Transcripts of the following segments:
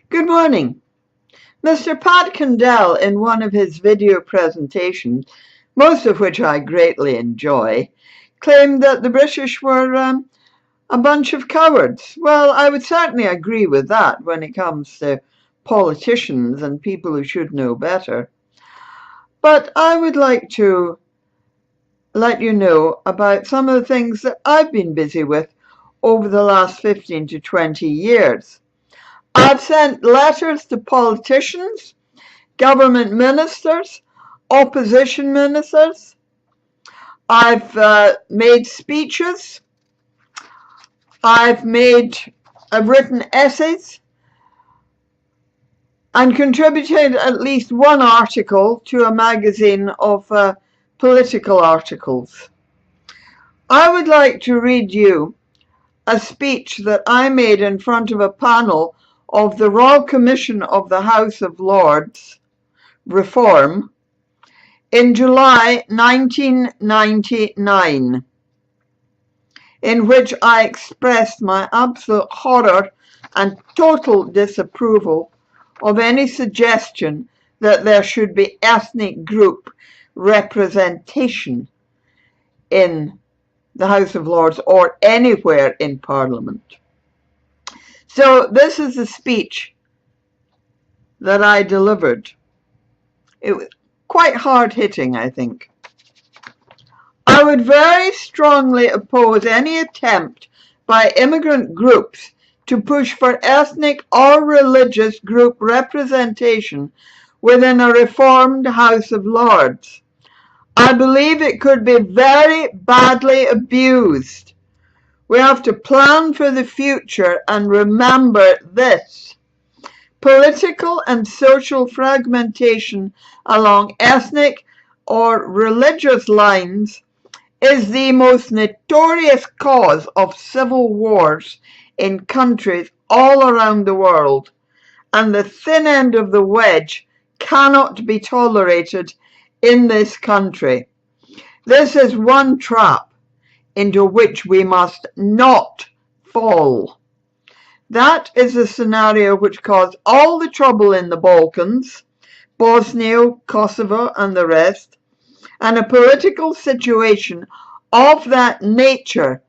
Good morning. Mr. Pat Condell, in one of his video presentations, most of which I greatly enjoy, claimed that the British were a bunch of cowards. Well, I would certainly agree with that when it comes to politicians and people who should know better. But I would like to let you know about some of the things that I've been busy with over the last 15 to 20 years. I've sent letters to politicians, government ministers, opposition ministers. I've made speeches. I've written essays and contributed at least one article to a magazine of political articles. I would like to read you a speech that I made in front of a panel of the Royal Commission of the House of Lords Reform in July 1999, in which I expressed my absolute horror and total disapproval of any suggestion that there should be ethnic group representation in the House of Lords or anywhere in Parliament. So this is the speech that I delivered. It was quite hard-hitting, I think. I would very strongly oppose any attempt by immigrant groups to push for ethnic or religious group representation within a reformed House of Lords. I believe it could be very badly abused. We have to plan for the future and remember this. Political and social fragmentation along ethnic or religious lines is the most notorious cause of civil wars in countries all around the world, and the thin end of the wedge cannot be tolerated in this country. This is one trap into which we must not fall. That is the scenario which caused all the trouble in the Balkans, Bosnia, Kosovo, and the rest, and a political situation of that nature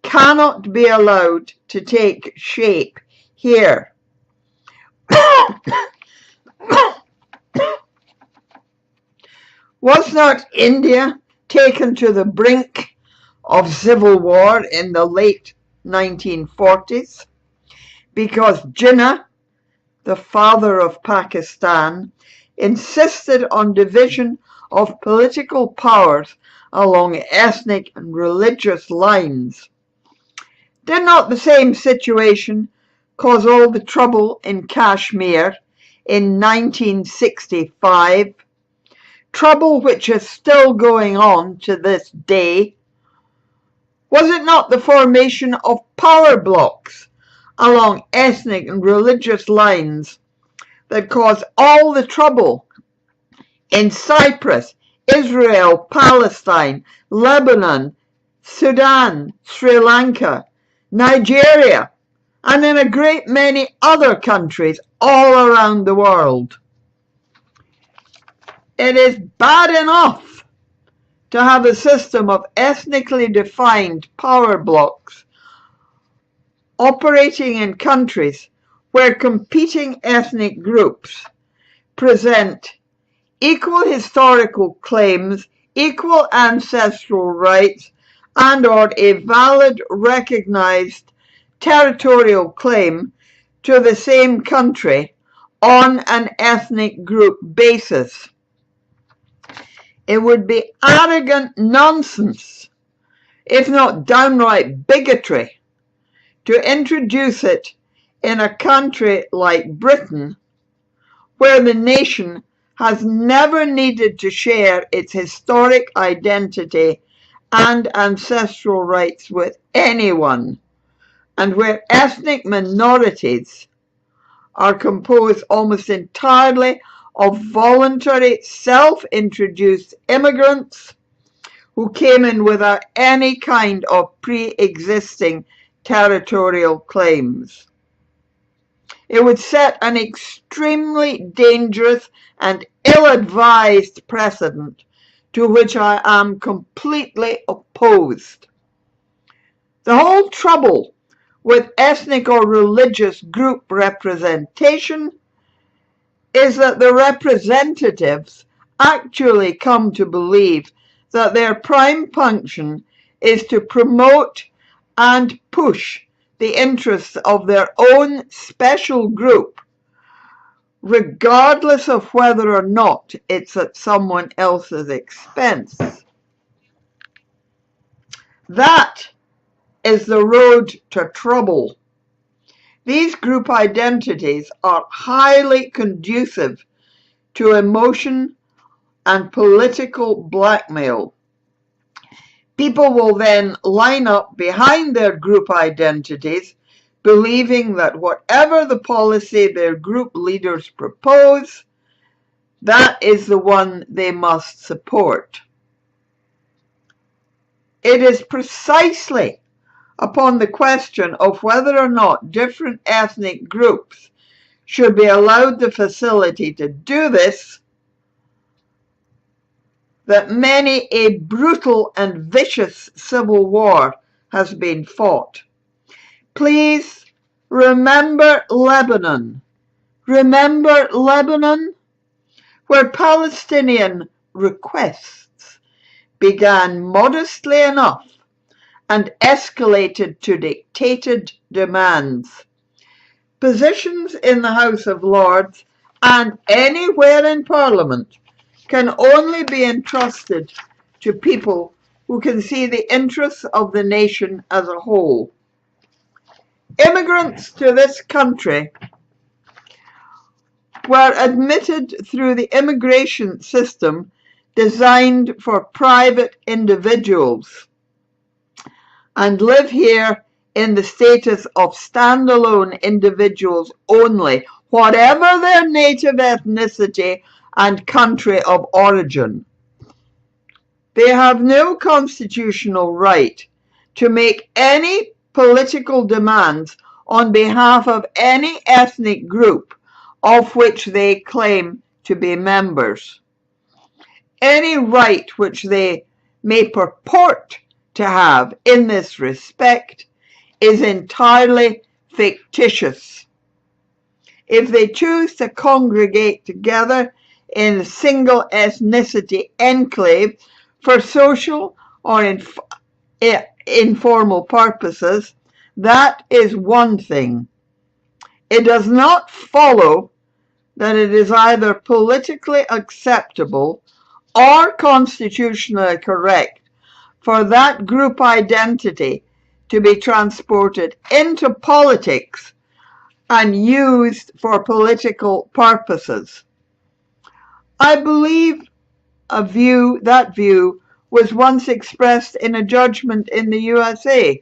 cannot be allowed to take shape here. Was not India taken to the brink of civil war in the late 1940s? Because Jinnah, the father of Pakistan, insisted on division of political powers along ethnic and religious lines. Did not the same situation cause all the trouble in Kashmir in 1965? Trouble which is still going on to this day. Was it not the formation of power blocks along ethnic and religious lines that caused all the trouble in Cyprus, Israel, Palestine, Lebanon, Sudan, Sri Lanka, Nigeria, and in a great many other countries all around the world? It is bad enough to have a system of ethnically defined power blocks operating in countries where competing ethnic groups present equal historical claims, equal ancestral rights, and or a valid recognized territorial claim to the same country on an ethnic group basis. It would be arrogant nonsense, if not downright bigotry, to introduce it in a country like Britain, where the nation has never needed to share its historic identity and ancestral rights with anyone, and where ethnic minorities are composed almost entirely of voluntary, self-introduced immigrants who came in without any kind of pre-existing territorial claims. It would set an extremely dangerous and ill-advised precedent to which I am completely opposed. The whole trouble with ethnic or religious group representation is that the representatives actually come to believe that their prime function is to promote and push the interests of their own special group, regardless of whether or not it's at someone else's expense. That is the road to trouble. These group identities are highly conducive to emotion and political blackmail. People will then line up behind their group identities, believing that whatever the policy their group leaders propose, that is the one they must support. It is precisely upon the question of whether or not different ethnic groups should be allowed the facility to do this that many a brutal and vicious civil war has been fought. Please remember Lebanon. Remember Lebanon, where Palestinian requests began modestly enough and escalated to dictated demands. Positions in the House of Lords and anywhere in Parliament can only be entrusted to people who can see the interests of the nation as a whole. Immigrants to this country were admitted through the immigration system designed for private individuals and live here in the status of standalone individuals only, whatever their native ethnicity and country of origin. They have no constitutional right to make any political demands on behalf of any ethnic group of which they claim to be members. Any right which they may purport to have in this respect is entirely fictitious. If they choose to congregate together in a single ethnicity enclave for social or informal purposes, that is one thing. It does not follow that it is either politically acceptable or constitutionally correct for that group identity to be transported into politics and used for political purposes. I believe that view was once expressed in a judgment in the USA,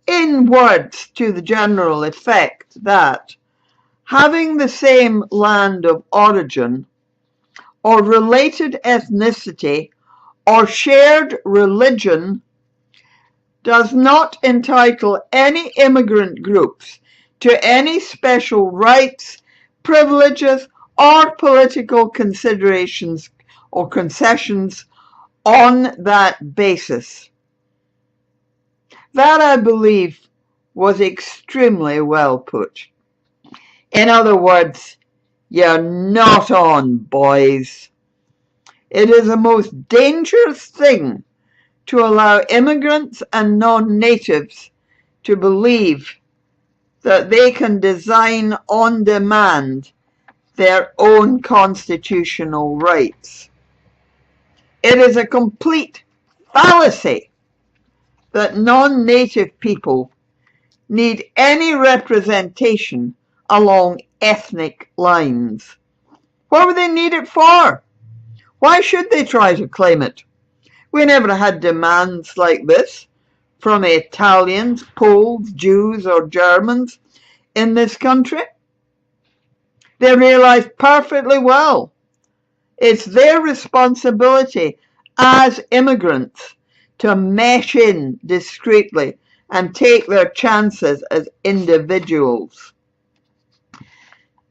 in words to the general effect that having the same land of origin or related ethnicity or shared religion does not entitle any immigrant groups to any special rights, privileges, or political considerations or concessions on that basis. That, I believe, was extremely well put. In other words, you're not on, boys. It is a most dangerous thing to allow immigrants and non-natives to believe that they can design on demand their own constitutional rights. It is a complete fallacy that non-native people need any representation along ethnic lines. What would they need it for? Why should they try to claim it? We never had demands like this from Italians, Poles, Jews, or Germans in this country. They realize perfectly well it's their responsibility as immigrants to mesh in discreetly and take their chances as individuals.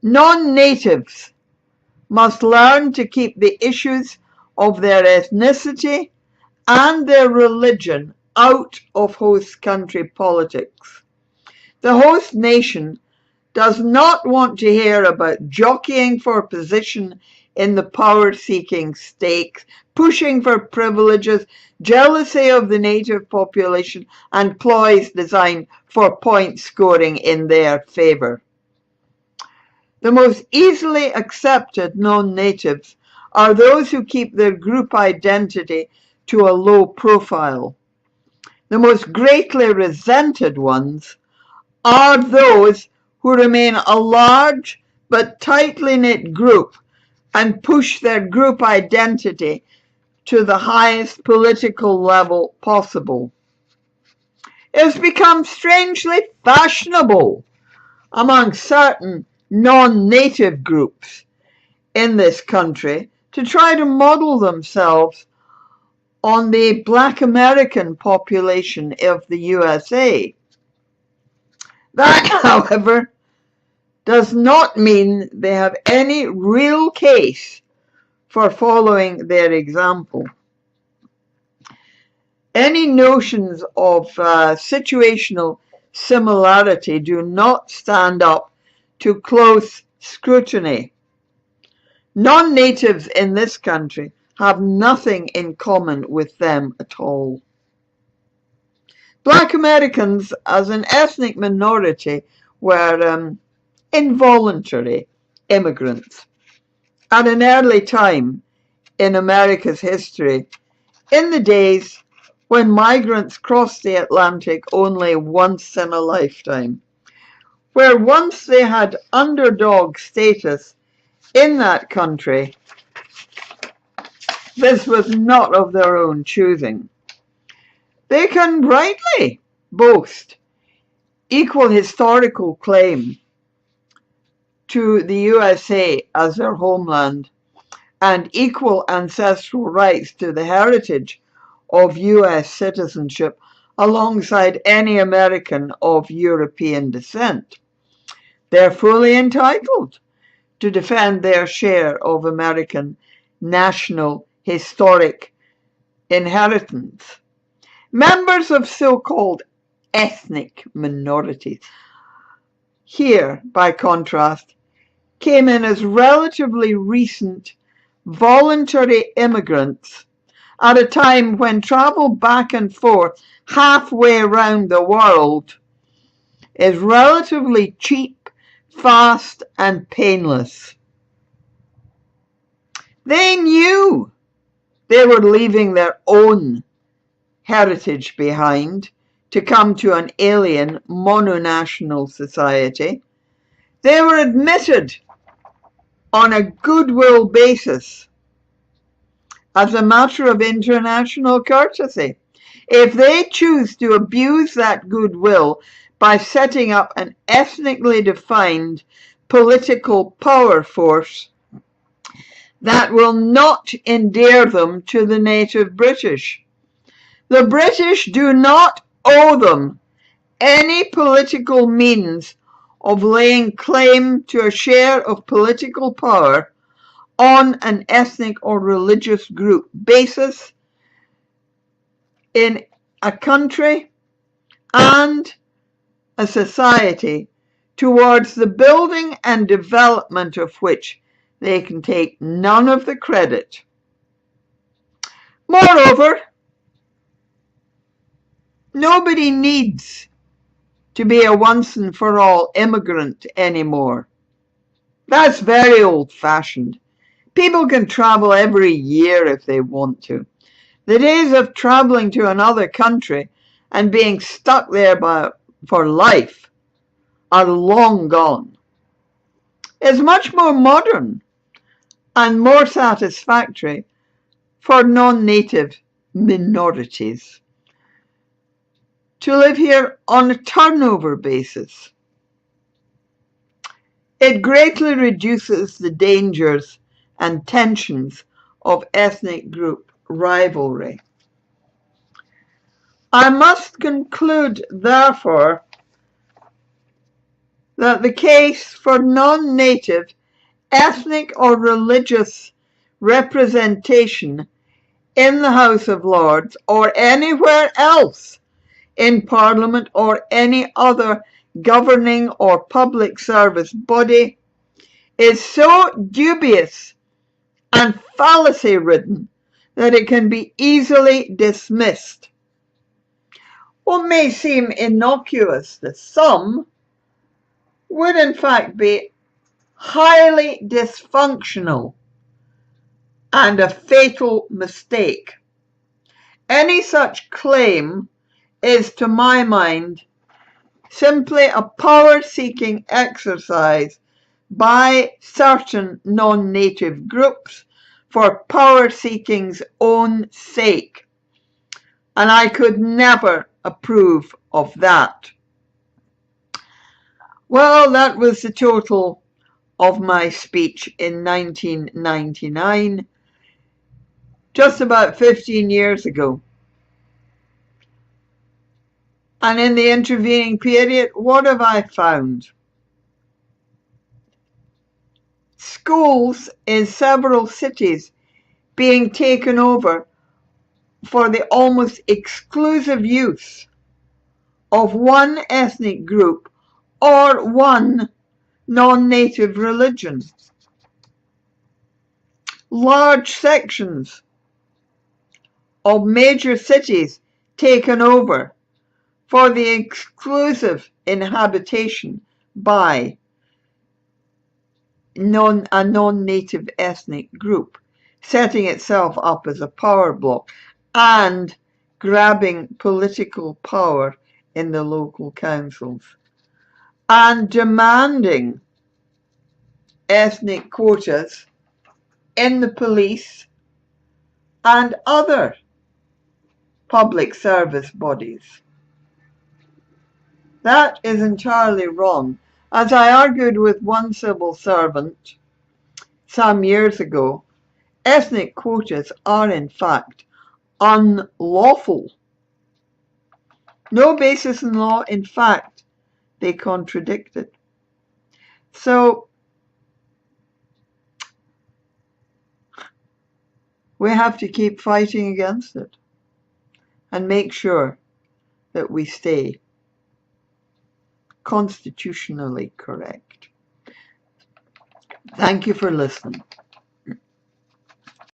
Non-natives must learn to keep the issues of their ethnicity and their religion out of host country politics. The host nation does not want to hear about jockeying for position in the power-seeking stakes, pushing for privileges, jealousy of the native population, and ploys designed for point scoring in their favour. The most easily accepted non-natives are those who keep their group identity to a low profile. The most greatly resented ones are those who remain a large but tightly knit group and push their group identity to the highest political level possible. It has become strangely fashionable among certain non-native groups in this country to try to model themselves on the Black American population of the USA. That, however, does not mean they have any real case for following their example. Any notions of situational similarity do not stand up to close scrutiny. Non-natives in this country have nothing in common with them at all. Black Americans as an ethnic minority were involuntary immigrants at an early time in America's history, in the days when migrants crossed the Atlantic only once in a lifetime, where once they had underdog status in that country, this was not of their own choosing. They can rightly boast equal historical claim to the USA as their homeland and equal ancestral rights to the heritage of US citizenship alongside any American of European descent. They're fully entitled to defend their share of American national historic inheritance. Members of so-called ethnic minorities here, by contrast, came in as relatively recent voluntary immigrants at a time when travel back and forth halfway around the world is relatively cheap, fast, and painless. They knew they were leaving their own heritage behind to come to an alien mononational society. They were admitted on a goodwill basis as a matter of international courtesy. If they choose to abuse that goodwill by setting up an ethnically defined political power force, that will not endear them to the native British. The British do not owe them any political means of laying claim to a share of political power on an ethnic or religious group basis in a country and a society towards the building and development of which they can take none of the credit. Moreover, nobody needs to be a once and for all immigrant anymore. That's very old-fashioned. People can travel every year if they want to. The days of traveling to another country and being stuck there for life are long gone. It's much more modern and more satisfactory for non-native minorities to live here on a turnover basis. It greatly reduces the dangers and tensions of ethnic group rivalry. I must conclude, therefore, that the case for non-native ethnic or religious representation in the House of Lords or anywhere else in Parliament or any other governing or public service body is so dubious and fallacy-ridden that it can be easily dismissed. What may seem innocuous to some would in fact be highly dysfunctional and a fatal mistake. Any such claim is, to my mind, simply a power-seeking exercise by certain non-native groups for power-seeking's own sake, and I could never approve of that. Well, that was the total of my speech in 1999, just about 15 years ago. And in the intervening period, what have I found? Schools in several cities being taken over for the almost exclusive use of one ethnic group or one non-native religion. Large sections of major cities taken over for the exclusive inhabitation by a non-native ethnic group, setting itself up as a power bloc and grabbing political power in the local councils and demanding ethnic quotas in the police and other public service bodies. That is entirely wrong. As I argued with one civil servant some years ago, ethnic quotas are in fact unlawful. No basis in law, in fact, they contradict it. So we have to keep fighting against it and make sure that we stay constitutionally correct. Thank you for listening.